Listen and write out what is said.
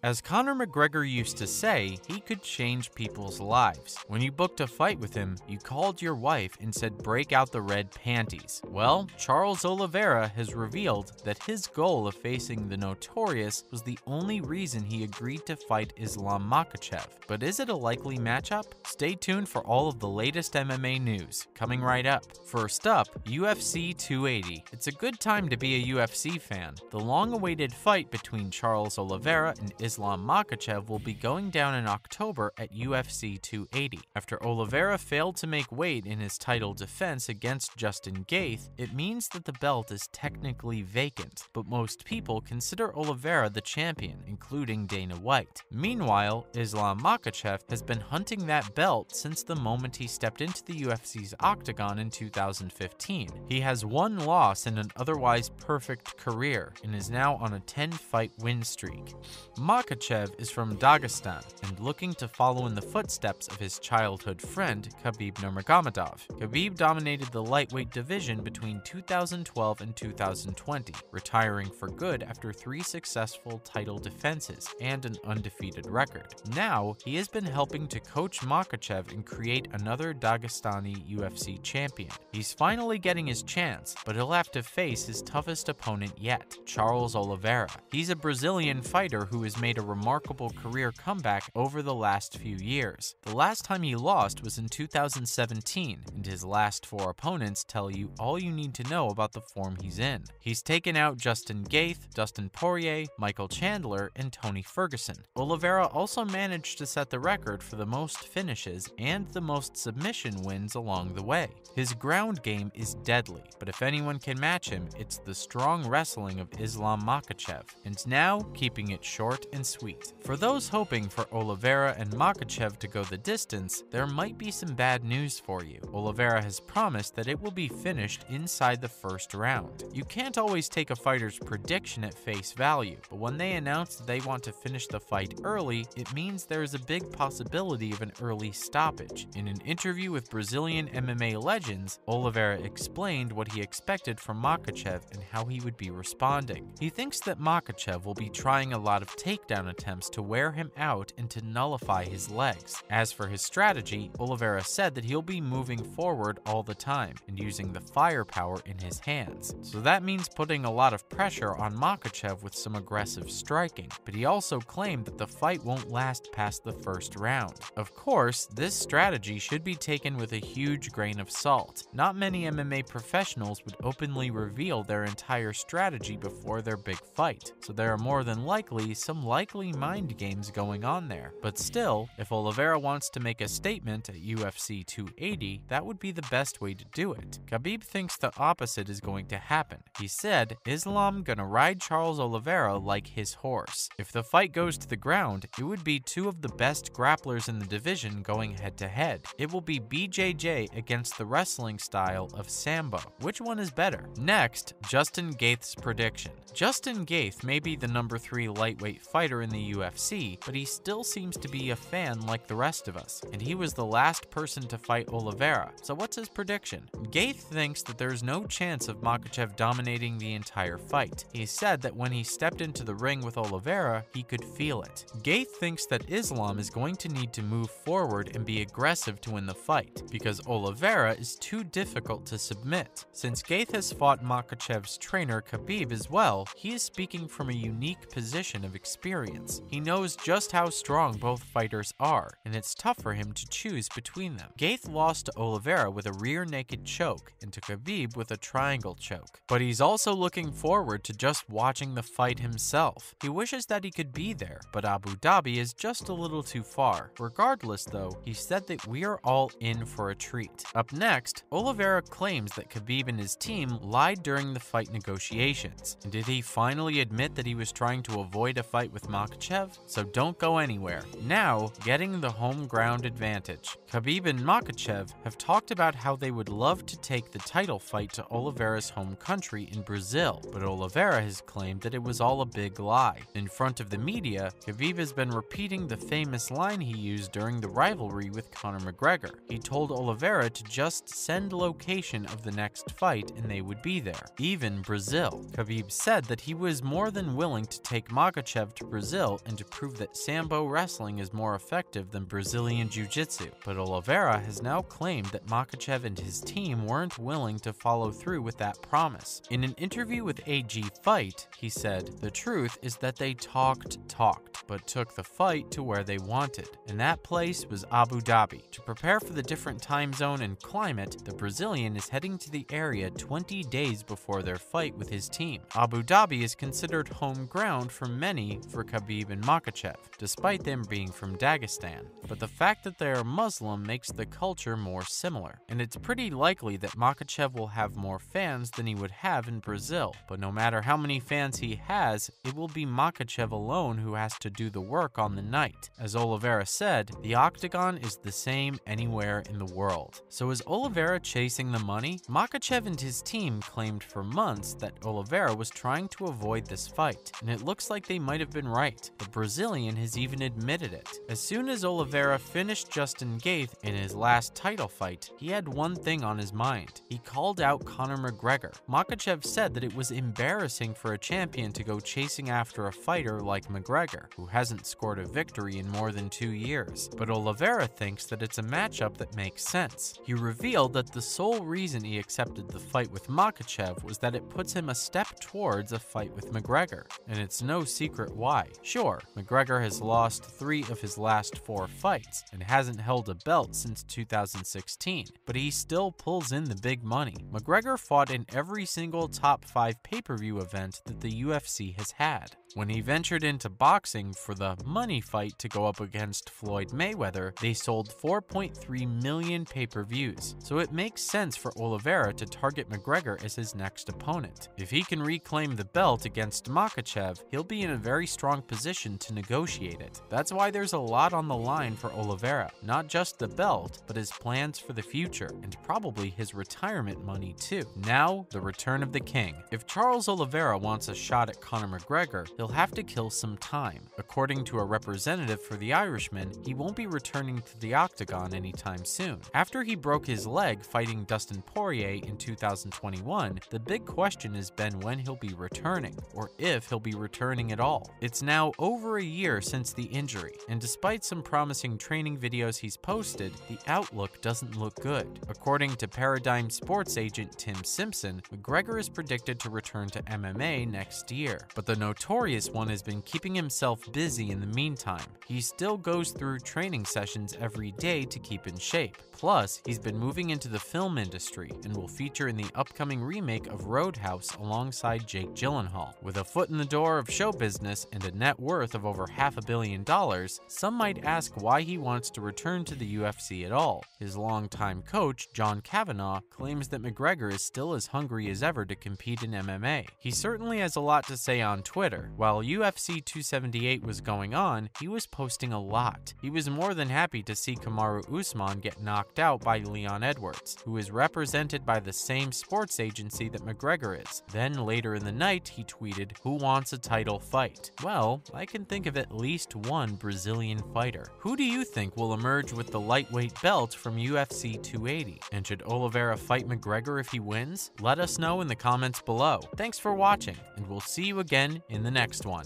As Conor McGregor used to say, he could change people's lives. When you booked a fight with him, you called your wife and said break out the red panties. Well, Charles Oliveira has revealed that his goal of facing the Notorious was the only reason he agreed to fight Islam Makhachev. But is it a likely matchup? Stay tuned for all of the latest MMA news, coming right up. First up, UFC 280. It's a good time to be a UFC fan. The long-awaited fight between Charles Oliveira and Islam Makhachev will be going down in October at UFC 280. After Oliveira failed to make weight in his title defense against Dustin Poirier, it means that the belt is technically vacant, but most people consider Oliveira the champion, including Dana White. Meanwhile, Islam Makhachev has been hunting that belt since the moment he stepped into the UFC's octagon in 2015. He has one loss in an otherwise perfect career and is now on a 10-fight win streak. Makhachev is from Dagestan and looking to follow in the footsteps of his childhood friend Khabib Nurmagomedov. Khabib dominated the lightweight division between 2012 and 2020, retiring for good after 3 successful title defenses and an undefeated record. Now, he has been helping to coach Makhachev and create another Dagestani UFC champion. He's finally getting his chance, but he'll have to face his toughest opponent yet, Charles Oliveira. He's a Brazilian fighter who has made a remarkable career comeback over the last few years. The last time he lost was in 2017, and his last 4 opponents tell you all you need to know about the form he's in. He's taken out Dustin Poirier, Dustin Poirier, Michael Chandler, and Tony Ferguson. Oliveira also managed to set the record for the most finishes and the most submission wins along the way. His ground game is deadly, but if anyone can match him, it's the strong wrestling of Islam Makhachev. And now, keeping it short and sweet. For those hoping for Oliveira and Makhachev to go the distance, there might be some bad news for you. Oliveira has promised that it will be finished inside the first round. You can't always take a fighter's prediction at face value, but when they announce that they want to finish the fight early, it means there is a big possibility of an early stoppage. In an interview with Brazilian MMA legends, Oliveira explained what he expected from Makhachev and how he would be responding. He thinks that Makhachev will be trying a lot of takedown attempts to wear him out and to nullify his legs. As for his strategy, Oliveira said that he'll be moving forward all the time and using the firepower in his hands. So that means putting a lot of pressure on Makhachev with some aggressive striking, but he also claimed that the fight won't last past the first round. Of course, this strategy should be taken with a huge grain of salt. Not many MMA professionals would openly reveal their entire strategy before their big fight, so there are more than likely some likely mind games going on there. But still, if Oliveira wants to make a statement at UFC 280, that would be the best way to do it. Khabib thinks the opposite is going to happen. He said, Islam gonna ride Charles Oliveira like his horse. If the fight goes to the ground, it would be 2 of the best grapplers in the division going head to head. It will be BJJ against the wrestling style of Sambo. Which one is better? Next, Dustin Poirier's prediction. Dustin Poirier may be the number 3 lightweight fighter in the UFC, but he still seems to be a fan like the rest of us, and he was the last person to fight Oliveira. So what's his prediction? Poirier thinks that there's no chance of Makhachev dominating the entire fight. He said that when he stepped into the ring with Oliveira, he could feel it. Poirier thinks that Islam is going to need to move forward and be aggressive to win the fight, because Oliveira is too difficult to submit. Since Poirier has fought Makhachev's trainer Khabib as well, he is speaking from a unique position of experience. He knows just how strong both fighters are, and it's tough for him to choose between them. Poirier lost to Oliveira with a rear naked choke and to Khabib with a triangle choke. But he's also looking forward to just watching the fight himself. He wishes that he could be there, but Abu Dhabi is just a little too far. Regardless though, he said that we are all in for a treat. Up next, Oliveira claims that Khabib and his team lied during the fight negotiations. And did he finally admit that he was trying to avoid a fight with Makhachev? So don't go anywhere. Now, getting the home ground advantage. Khabib and Makhachev have talked about how they would love to take the title fight to Oliveira's home country in Brazil, but Oliveira has claimed that it was all a big lie. In front of the media, Khabib has been repeating the famous line he used during the rivalry with Conor McGregor. He told Oliveira to just send location of the next fight and they would be there, even Brazil. Khabib said that he was more than willing to take Makhachev to Brazil and to prove that Sambo wrestling is more effective than Brazilian Jiu-Jitsu. But Oliveira has now claimed that Makhachev and his team weren't willing to follow through with that promise. In an interview with AG Fight, he said, "The truth is that they talked, but took the fight to where they wanted, and that place was Abu Dhabi. To prepare for the different time zone and climate, the Brazilian is heading to the area 20 days before their fight with his team. Abu Dhabi is considered home ground for many for Khabib and Makhachev, despite them being from Dagestan. But the fact that they are Muslim makes the culture more similar, and it's pretty likely that Makhachev will have more fans than he would have in Brazil. But no matter how many fans he has, it will be Makhachev alone who has to do the work on the night. As Oliveira said, the octagon is the same anywhere in the world." So is Oliveira chasing the money? Makhachev and his team claimed for months that Oliveira was trying to avoid this fight, and it looks like they might have been right. The Brazilian has even admitted it. As soon as Oliveira finished Justin Gaethje in his last title fight, he had one thing on his mind. He called out Conor McGregor. Makhachev said that it was embarrassing for a champion to go chasing after a fighter like McGregor, who hasn't scored a victory in more than 2 years. But Oliveira thinks that it's a matchup that makes sense. He revealed that the sole reason he accepted the fight with Makhachev was that it puts him a step towards a fight with McGregor, and it's no secret why. Sure, McGregor has lost 3 of his last 4 fights and hasn't held a belt since 2016, but he still pulls in the big money. McGregor fought in every single top 5 pay-per-view event that the UFC has had. When he ventured into boxing for the money fight to go up against Floyd Mayweather, they sold 4.3 million pay-per-views, so it makes sense for Oliveira to target McGregor as his next opponent. If he can reclaim the belt against Makhachev, he'll be in a very strong position to negotiate it. That's why there's a lot on the line for Oliveira, not just the belt, but his plans for the future, and probably his retirement money too. Now, the return of the king. If Charles Oliveira wants a shot at Conor McGregor, he'll have to kill some time. According to a representative for the Irishman, he won't be returning to the octagon anytime soon. After he broke his leg fighting Dustin Poirier in 2021, the big question has been when he'll be returning, or if he'll be returning at all. It's now over a year since the injury, and despite some promising training videos he's posted, the outlook doesn't look good. According to Paradigm Sports agent Tim Simpson, McGregor is predicted to return to MMA next year, but the Notorious one has been keeping himself busy in the meantime. He still goes through training sessions every day to keep in shape. Plus, he's been moving into the film industry and will feature in the upcoming remake of Roadhouse alongside Jake Gyllenhaal. With a foot in the door of show business and a net worth of over $500 million, some might ask why he wants to return to the UFC at all. His longtime coach, John Kavanagh, claims that McGregor is still as hungry as ever to compete in MMA. He certainly has a lot to say on Twitter. While UFC 278 was going on, he was posting a lot. He was more than happy to see Kamaru Usman get knocked out by Leon Edwards, who is represented by the same sports agency that McGregor is. Then later in the night, he tweeted, "Who wants a title fight?" Well, I can think of at least one Brazilian fighter. Who do you think will emerge with the lightweight belt from UFC 280? And should Oliveira fight McGregor if he wins? Let us know in the comments below. Thanks for watching, and we'll see you again in the next one.